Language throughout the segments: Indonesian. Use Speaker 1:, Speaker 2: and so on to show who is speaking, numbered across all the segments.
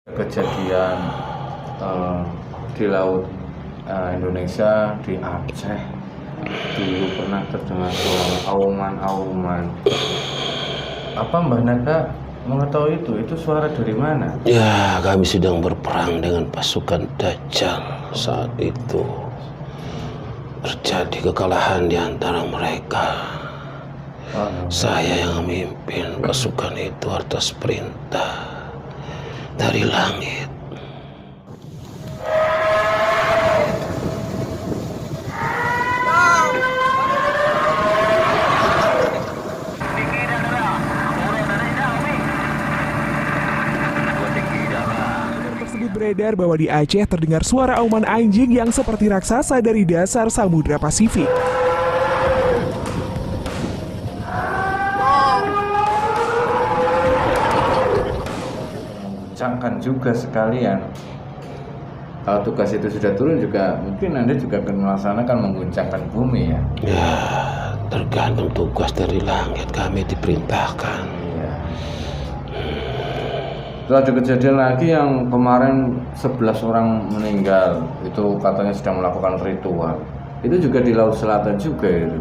Speaker 1: Kejadian di laut Indonesia, di Aceh dulu pernah terdengar suara auman-auman. Apa Mbah Naga mengetahui itu suara dari mana?
Speaker 2: Ya, kami sedang berperang dengan pasukan Dajjal. Saat itu terjadi kekalahan di antara mereka. Saya yang memimpin pasukan itu atas perintah dari langit.
Speaker 3: Tersebut beredar bahwa di Aceh terdengar suara auman anjing yang seperti raksasa dari dasar Samudra Pasifik.
Speaker 1: Menguncangkan juga sekalian. Kalau tugas itu sudah turun juga mungkin Anda juga akan melaksanakan mengguncangkan bumi ya.
Speaker 2: Ya, tergantung tugas dari langit, kami diperintahkan.
Speaker 1: Iya. Terus ada kejadian lagi yang kemarin 11 orang meninggal, itu katanya sedang melakukan ritual. Itu juga di Laut Selatan juga itu.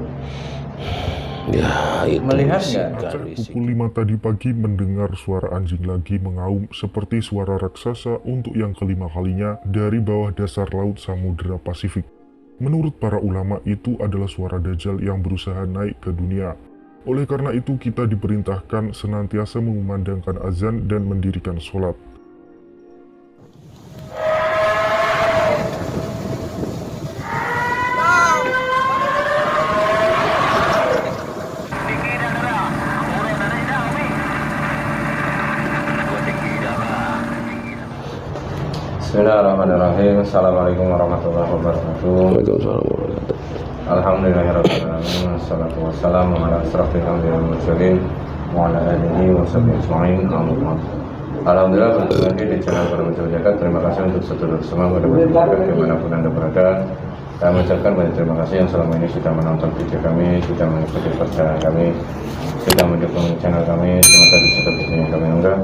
Speaker 2: Ya, itu
Speaker 1: Melihat nggak?
Speaker 4: Pukul 5 tadi pagi mendengar suara anjing lagi mengaum seperti suara raksasa untuk yang kelima kalinya dari bawah dasar laut Samudra Pasifik. Menurut para ulama itu adalah suara Dajjal yang berusaha naik ke dunia. Oleh karena itu kita diperintahkan senantiasa mengumandangkan azan dan mendirikan sholat.
Speaker 1: Bismillahirrahmanirrahim. Assalamualaikum warahmatullahi wabarakatuh.
Speaker 2: Waalaikumsalam warahmatullahi wabarakatuh.
Speaker 1: Alhamdulillahirrahmanirrahim. Wassalatu wassalamu ala asrafil anbiya'i wal mursalin wa ala alihi wa sahbihi ajma'in. Alhamdulillah, bertemu lagi di channel Berbicara Jagat. Terima kasih untuk sedulur semua dimanapun Anda berada. Kami ucapkan banyak terima kasih yang selama ini sudah menonton video kami, sudah mengikuti perjalanan kami, sudah mendukung channel kami. Semoga di setiap video yang kami unggah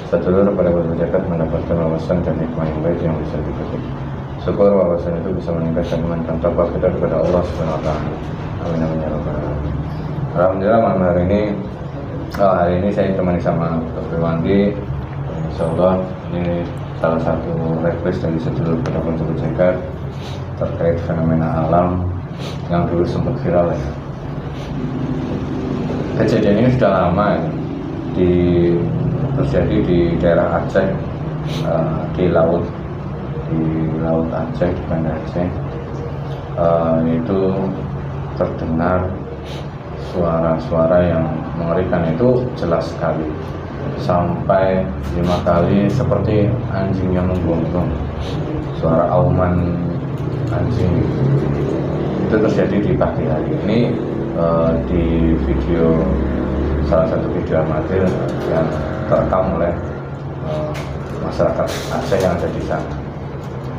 Speaker 1: sedulur pada berzakat mendapatkan wawasan dan hikmah yang baik yang bisa dipetik. Syukur wawasan itu bisa meningkatkan iman dan takwa kita kepada Allah Subhanahu wa taala. Amin amin ya rabbal alamin. Alhamdulillah malam hari ini saya ditemani sama Dr. Wandi. Insyaallah ini salah satu request dari sedulur pada berzakat terkait fenomena alam yang dulu sempat viral ya. Kejadian ini sudah lama ya. Terjadi di daerah Aceh, di laut Aceh, di Banda Aceh. Itu terdengar suara-suara yang mengerikan, itu jelas sekali sampai 5 kali seperti anjing yang menggonggong, suara auman anjing itu terjadi di pagi hari ini. Di video, salah satu video amatir yang terekam oleh masyarakat Aceh yang ada di sana.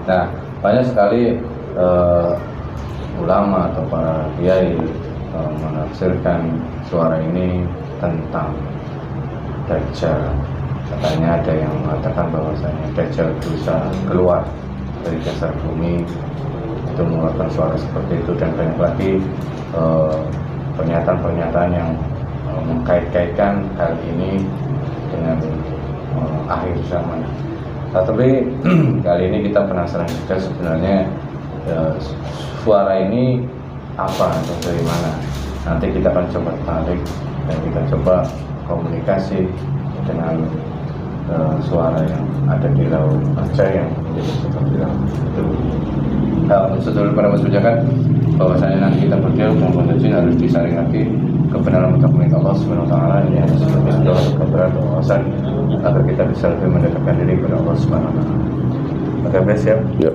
Speaker 1: Nah, banyak sekali ulama atau para kiai menafsirkan suara ini tentang Dajjal. Katanya ada yang mengatakan bahwasanya Dajjal bisa keluar dari dasar bumi, itu mengeluarkan suara seperti itu, dan banyak lagi pernyataan-pernyataan yang mengkait-kaitkan hal ini dengan akhir zaman. Tapi kali ini kita penasaran juga sebenarnya suara ini apa atau dari mana. Nanti kita akan coba tarik dan kita coba komunikasi dengan suara yang ada di laut Aceh yang menjadi seperti itu. Untuk sedulur pada masyarakat, bahwasanya nanti kita berdua maupun jin harus disaring lagi kebenaran untuk milik Allah Subhanahu wa taala. Ini harus sebagai sebuah kebenaran dan wawasan agar kita bisa lebih mendekatkan diri kepada Allah Subhanahu wa taala. Oke, siap?
Speaker 2: Ya.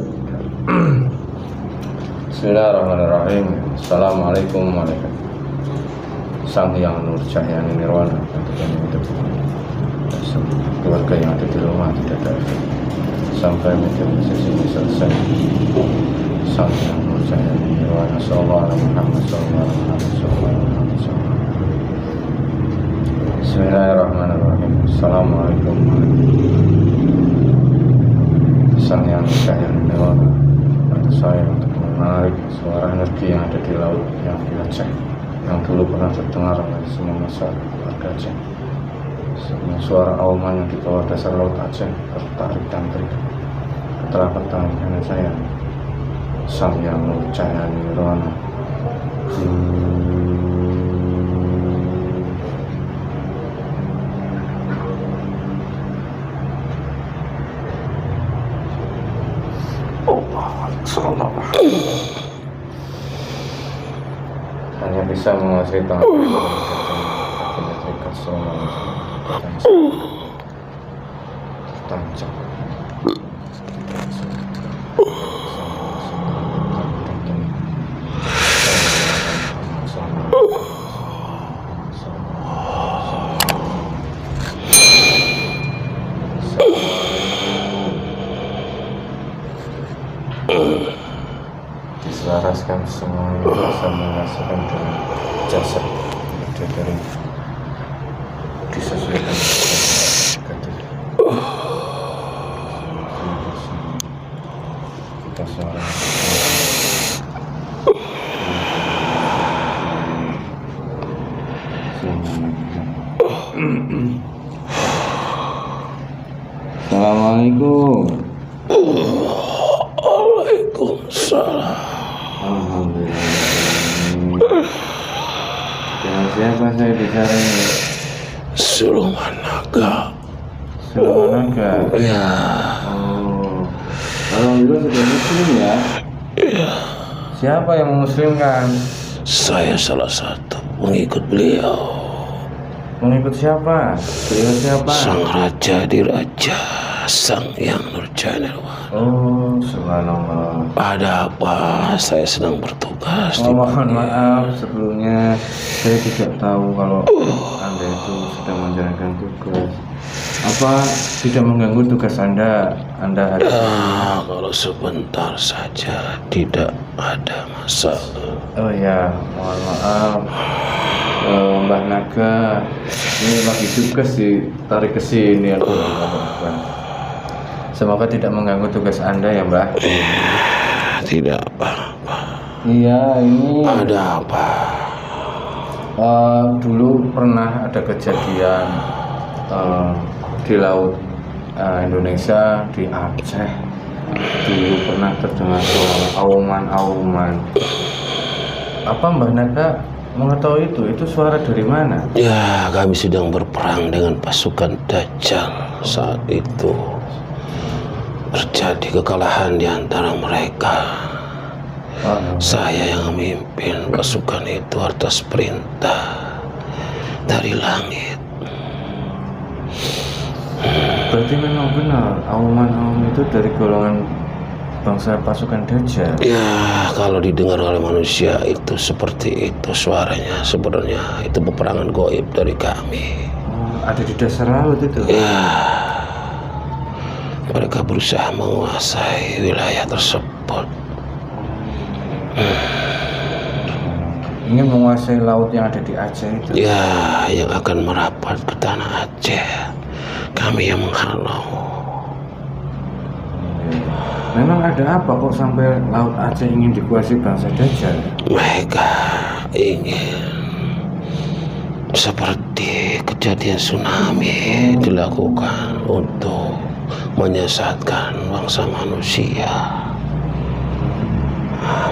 Speaker 1: Bismillahirrahmanirrahim. Assalamualaikum warahmatullahi wabarakatuh. Sang Hyang Nur Cahaya Nirwana, untuk yang hidup, keluarga yang ada di rumah tidak ada efek sampai menjadi sesi selesai. Sang Hyang Nur Cahaya Nirwana, sallallahu alaihi Muhammad, sallallahu alaihi Muhammad, sallallahu alaihi Muhammad. Bismillahirrahmanirrahim. Assalamualaikum warahmatullahi wabarakatuh. sang yang kaya nirwana, bantu saya untuk menarik suara energi yang ada di laut yang di Aceh, yang dulu pernah terdengar oleh semua masyarakat warga Aceh. Semua suara auman yang di bawah dasar laut Aceh tertarik dan terikat ke telapak tangan kanan saya, sang yang kaya nirwana. Hanya bisa menguasai tangan terikat selama tancap. Diselaraskan semuanya, bisa merasakan dengan jasad ada dari disesuaikan kita suara Assalamualaikum.
Speaker 2: Waalaikumsalam.
Speaker 1: Alhamdulillah. Dengan siapa saya bicara ini?
Speaker 2: Sulaiman Naga.
Speaker 1: Sulaiman Naga.
Speaker 2: Ya.
Speaker 1: Oh, alhamdulillah sudah muslim ya.
Speaker 2: Ya.
Speaker 1: Siapa yang memuslimkan?
Speaker 2: Saya salah satu pengikut beliau.
Speaker 1: Mengikut siapa? Beliau siapa?
Speaker 2: Sang Raja di Raja, Sang Yang Nurjanirwan.
Speaker 1: Oh, subhanallah.
Speaker 2: Ada apa? Saya sedang bertugas.
Speaker 1: Oh, mohon maaf sebelumnya, saya tidak tahu kalau Anda itu sedang menjalankan tugas. Apa tidak mengganggu tugas Anda? Anda ada?
Speaker 2: Kalau sebentar saja tidak ada masalah.
Speaker 1: Oh ya, mohon maaf. Mbah Naga, ini lagi tugas ditarik ke sini aku. Semoga tidak mengganggu tugas Anda ya, Mbah.
Speaker 2: Tidak apa-apa.
Speaker 1: Iya, ini
Speaker 2: Ada apa?
Speaker 1: dulu pernah ada kejadian di laut Indonesia, di Aceh. Dulu pernah terdengar suara auman-auman. Apa Mbah Naga mengetahui itu suara dari mana?
Speaker 2: Ya, kami sedang berperang dengan pasukan Dajjal. Saat itu terjadi kekalahan di antara mereka. Saya yang memimpin pasukan itu atas perintah dari langit.
Speaker 1: Berarti memang benar auman-auman itu dari golongan bangsa pasukan Dajjal.
Speaker 2: Ya, kalau didengar oleh manusia itu seperti itu suaranya. Sebenarnya itu peperangan gaib dari kami.
Speaker 1: Ada di dasar laut itu.
Speaker 2: Ya, mereka berusaha menguasai wilayah tersebut.
Speaker 1: Ingin menguasai laut yang ada di Aceh itu.
Speaker 2: Ya, yang akan merapat ke tanah Aceh. Kami yang menghalau.
Speaker 1: Memang ada apa kok sampai laut Aceh ingin dikuasai bangsa Dajjal?
Speaker 2: Mereka ingin seperti kejadian tsunami dilakukan untuk menyesatkan bangsa manusia,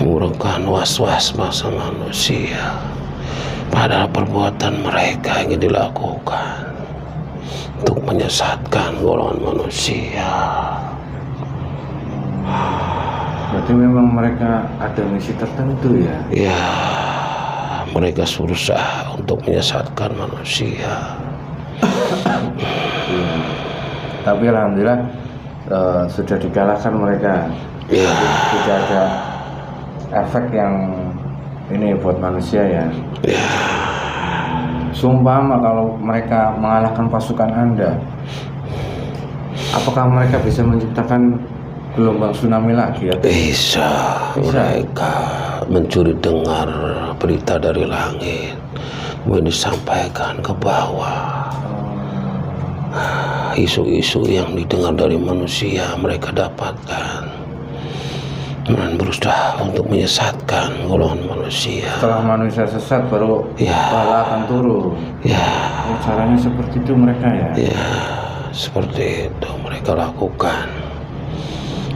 Speaker 2: mengurungkan was-was bangsa manusia. Padahal perbuatan mereka ingin dilakukan untuk menyesatkan golongan manusia.
Speaker 1: Berarti memang mereka ada misi tertentu ya?
Speaker 2: Ya, mereka berusaha untuk menyesatkan manusia.
Speaker 1: Tapi alhamdulillah sudah dikalahkan mereka.
Speaker 2: Ya,
Speaker 1: Tidak ada efek yang ini buat manusia ya.
Speaker 2: ya,
Speaker 1: Sumpama kalau mereka mengalahkan pasukan Anda, apakah mereka bisa menciptakan gelombang tsunami lagi ya?
Speaker 2: bisa. Mereka mencuri dengar berita dari langit, kemudian disampaikan ke bawah. isu-isu yang didengar dari manusia mereka dapatkan dan berusaha untuk menyesatkan golongan manusia.
Speaker 1: Setelah manusia sesat baru bala akan turun.
Speaker 2: Ya,
Speaker 1: Caranya seperti itu mereka ya.
Speaker 2: ya, seperti itu mereka lakukan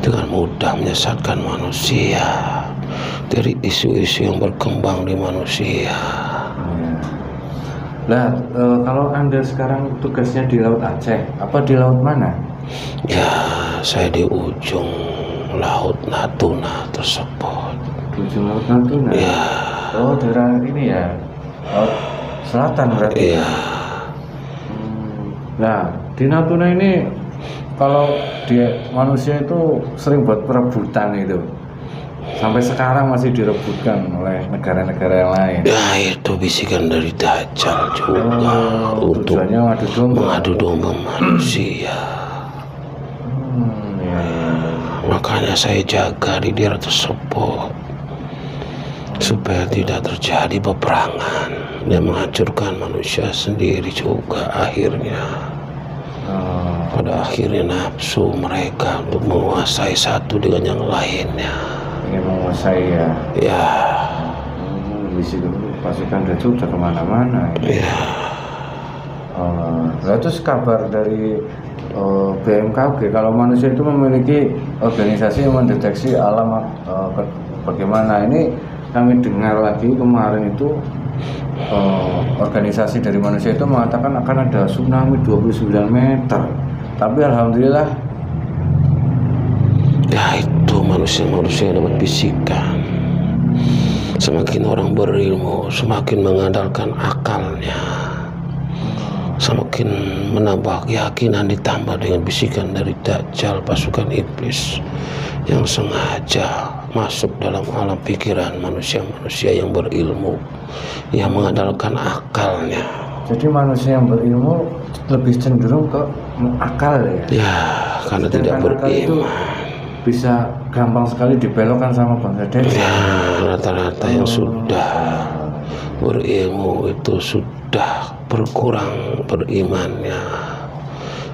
Speaker 2: dengan mudah menyesatkan manusia dari isu-isu yang berkembang di manusia.
Speaker 1: Nah, kalau Anda sekarang tugasnya di Laut Aceh, apa di laut mana?
Speaker 2: Ya, saya di ujung Laut Natuna tersebut.
Speaker 1: Di ujung Laut Natuna?
Speaker 2: Ya.
Speaker 1: Oh, daerah ini ya, Laut Selatan berarti?
Speaker 2: Iya.
Speaker 1: Nah, di Natuna ini, kalau dia manusia itu sering buat perebutan itu. Sampai sekarang masih direbutkan oleh negara-negara yang lain.
Speaker 2: Ya, itu bisikan dari Dajjal juga untuk
Speaker 1: Tujuannya
Speaker 2: mengadu domba manusia.
Speaker 1: Ya.
Speaker 2: Makanya saya jaga di daerah tersebut supaya tidak terjadi peperangan dan menghancurkan manusia sendiri juga akhirnya. Pada akhirnya nafsu mereka untuk menguasai satu dengan yang lainnya.
Speaker 1: Ingin menguasai ya.
Speaker 2: Ya.
Speaker 1: Misi pasukan Dajjal sudah kemana-mana.
Speaker 2: Ya.
Speaker 1: Nah, terus kabar dari BMKG kalau manusia itu memiliki organisasi yang mendeteksi alam bagaimana. Ini kami dengar lagi kemarin itu organisasi dari manusia itu mengatakan akan ada tsunami 29 meter. Tapi alhamdulillah
Speaker 2: ya, itu manusia-manusia yang dapat bisikan. Semakin orang berilmu, semakin mengandalkan akalnya, semakin menambah keyakinan ditambah dengan bisikan dari Dajjal, pasukan iblis yang sengaja masuk dalam alam pikiran manusia-manusia yang berilmu, yang mengandalkan akalnya.
Speaker 1: jadi manusia yang berilmu lebih cenderung ke akal ya.
Speaker 2: Ya, karena tidak beriman.
Speaker 1: Bisa gampang sekali dibelokkan sama bangsa Dajjal.
Speaker 2: Ya, rata-rata yang sudah berilmu itu sudah berkurang berimannya.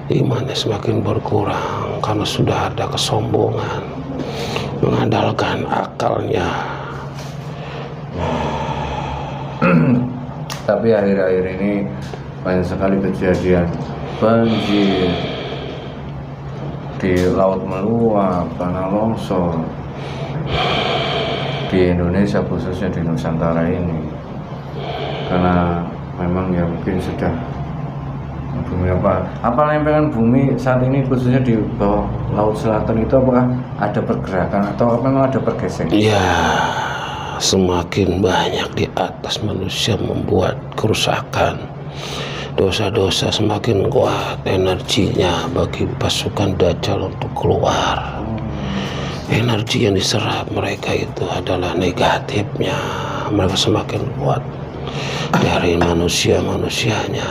Speaker 2: Imannya semakin berkurang karena sudah ada kesombongan, mengandalkan akalnya.
Speaker 1: Tapi akhir-akhir ini banyak sekali kejadian banjir di laut meluap, tanah longsor di Indonesia khususnya di Nusantara ini. Karena memang ya mungkin sudah bumi apa lempengan bumi saat ini khususnya di bawah laut selatan itu apakah ada pergerakan atau memang ada pergeseran?
Speaker 2: Ya, semakin banyak di atas manusia membuat kerusakan, dosa-dosa semakin kuat energinya bagi pasukan Dajjal untuk keluar. Energi yang diserap mereka itu adalah negatifnya. Mereka semakin kuat dari manusia-manusianya.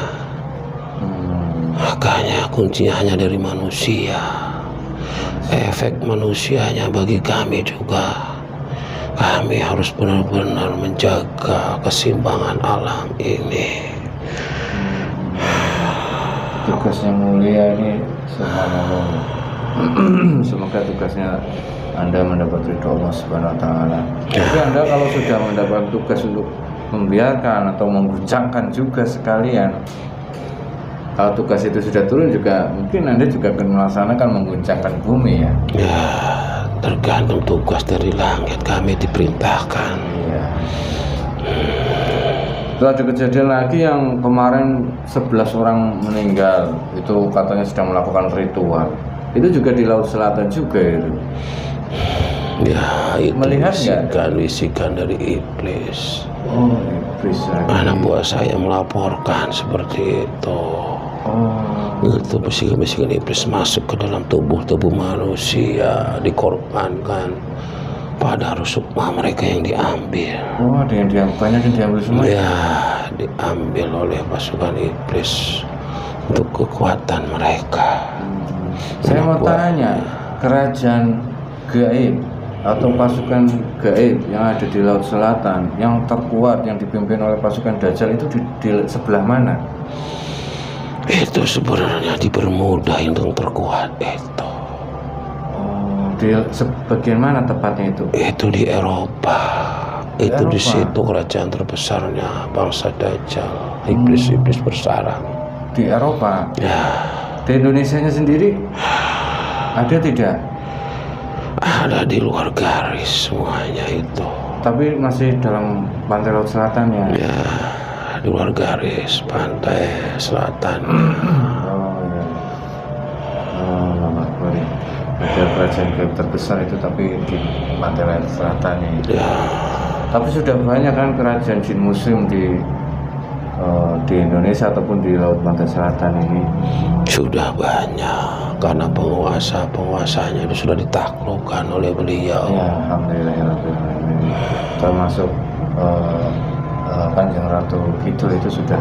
Speaker 2: Makanya kuncinya hanya dari manusia. Efek manusianya bagi kami juga. Kami harus benar-benar menjaga keseimbangan alam ini.
Speaker 1: Tugas yang mulia ini subhanallah. Semoga tugasnya Anda mendapat ridho Allah Subhanahu wa taala. Tapi Anda kalau sudah mendapat tugas untuk membiarkan atau mengguncangkan juga sekalian, kalau tugas itu sudah turun juga mungkin Anda juga akan melaksanakan mengguncangkan bumi ya.
Speaker 2: Ya, tergantung tugas dari langit kami diperintahkan.
Speaker 1: Iya. Itu ada kejadian lagi yang kemarin 11 orang meninggal, itu katanya sedang melakukan ritual. Itu juga di Laut Selatan juga itu.
Speaker 2: Ya, itu
Speaker 1: Melihat nggak?
Speaker 2: bisikan dari iblis.
Speaker 1: Oh, iblis lagi.
Speaker 2: Anak buah saya melaporkan seperti itu.
Speaker 1: Oh,
Speaker 2: Itu bisikan-bisikan iblis masuk ke dalam tubuh manusia, dikorbankan pada rusukma mereka yang diambil.
Speaker 1: oh ada yang diambil, banyak yang diambil semua.
Speaker 2: Ya, diambil oleh pasukan iblis untuk kekuatan mereka.
Speaker 1: Saya mau tanya, kerajaan gaib atau pasukan gaib yang ada di Laut Selatan yang terkuat yang dipimpin oleh pasukan Dajjal itu di sebelah mana?
Speaker 2: Itu sebenarnya dipermudah yang terkuat itu.
Speaker 1: Oh, di sebagian mana tepatnya itu?
Speaker 2: Itu di Eropa. Itu di
Speaker 1: Eropa.
Speaker 2: situ kerajaan terbesarnya bangsa Dajjal, iblis-iblis bersarang.
Speaker 1: Di Eropa.
Speaker 2: Ya,
Speaker 1: Di Indonesianya sendiri ada tidak?
Speaker 2: ada di luar garis semuanya itu.
Speaker 1: Tapi masih dalam pantai laut selatan ya?
Speaker 2: Ya, di luar garis pantai selatan.
Speaker 1: Oh ya. Oh, lama sekali. Ada kerajaan gaib terbesar itu tapi di pantai laut selatan ini.
Speaker 2: Ya,
Speaker 1: Tapi sudah banyak kan kerajaan jin muslim di Indonesia ataupun di laut pantai selatan ini.
Speaker 2: sudah banyak karena penguasanya itu sudah ditaklukkan oleh beliau.
Speaker 1: Ya, alhamdulillahirobbilalamin. Termasuk Kanjeng Ratu Kidul itu sudah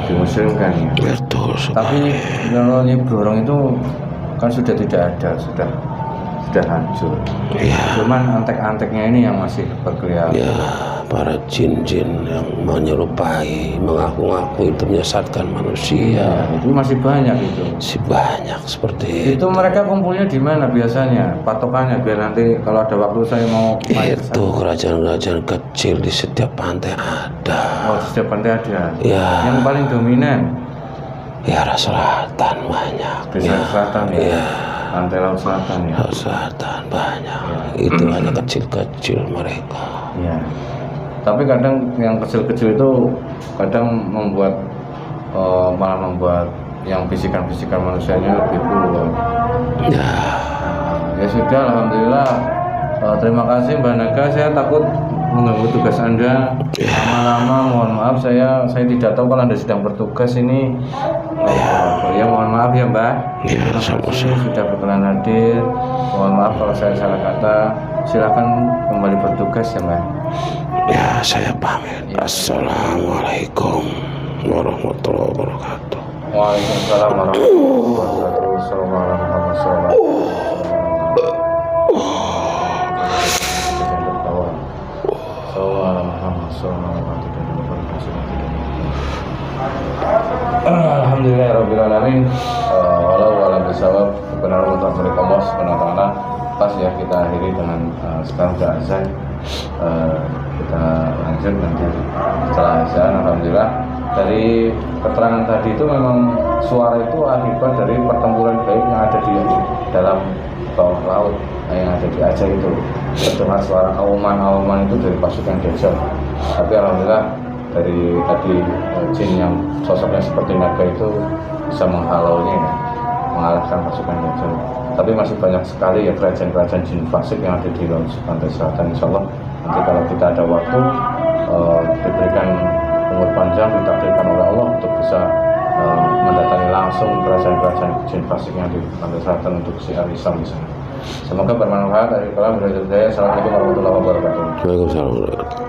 Speaker 1: dimuslimkan ya.
Speaker 2: Betul
Speaker 1: Tapi
Speaker 2: sekali.
Speaker 1: kalau Nyi Blorong itu kan sudah tidak ada, sudah hancur.
Speaker 2: Ya,
Speaker 1: Cuman antek-anteknya ini yang masih berkeliaran.
Speaker 2: ya, para jin-jin yang menyerupai, mengaku-ngaku itu menyesatkan manusia.
Speaker 1: Ya, itu masih banyak itu.
Speaker 2: Si banyak seperti
Speaker 1: Itu mereka kumpulnya di mana biasanya? Patokannya biar nanti kalau ada waktu saya mau main ke
Speaker 2: itu.
Speaker 1: sana.
Speaker 2: Kerajaan-kerajaan kecil di setiap pantai ada.
Speaker 1: Oh, di setiap pantai ada.
Speaker 2: Ya,
Speaker 1: Yang paling dominan
Speaker 2: di arah selatan banyak.
Speaker 1: di selatan ya.
Speaker 2: Ya,
Speaker 1: Pantai laut selatan ya.
Speaker 2: arah selatan banyak. Itu hanya kecil-kecil mereka.
Speaker 1: Iya. Tapi kadang yang kecil-kecil itu kadang membuat malah membuat yang bisikan-bisikan manusianya lebih kuat.
Speaker 2: Ya,
Speaker 1: Ya sudah, alhamdulillah. Terima kasih Mbak Naga. Saya takut mengganggu tugas Anda lama-lama. Mohon maaf, saya tidak tahu kalau Anda sedang bertugas ini. Ya mohon maaf ya Mbak.
Speaker 2: ya,
Speaker 1: Terima kasih
Speaker 2: sama-sama.
Speaker 1: sudah berkenan hadir. Mohon maaf kalau saya salah kata. Silakan kembali bertugas ya Mbak.
Speaker 2: Ya, saya pamit. Assalamualaikum warahmatullahi wabarakatuh.
Speaker 1: Waalaikumsalam warahmatullahi wabarakatuh. Assalamualaikum Alhamdulillahirrahmanirrahim. Walau bisawab kebenaran untuk berkomos penontonan pas ya kita akhiri dengan sekarang sudah azan. Kita lanjut nanti setelah azan. Alhamdulillah dari keterangan tadi itu memang suara itu akibat dari pertempuran gaib yang ada di dalam bawah laut yang ada di Aceh itu. Terdengar suara auman-auman itu dari pasukan Dajjal. Tapi alhamdulillah dari tadi jin yang sosoknya seperti naga itu bisa menghalaunya ya, mengalahkan pasukan Dajjal. Tapi masih banyak sekali ya kerajaan-kerajaan jin fasik yang ada di laut pantai selatan. Insya Allah nanti kalau kita ada waktu diberikan umur panjang ditakdirkan oleh Allah untuk bisa mendatangi langsung kerajaan-kerajaan jin fasik yang di pantai selatan untuk siar Islam di sana. Semoga bermanfaat. Assalamualaikum warahmatullahi wabarakatuh.
Speaker 2: Waalaikumsalam warahmatullahi wabarakatuh.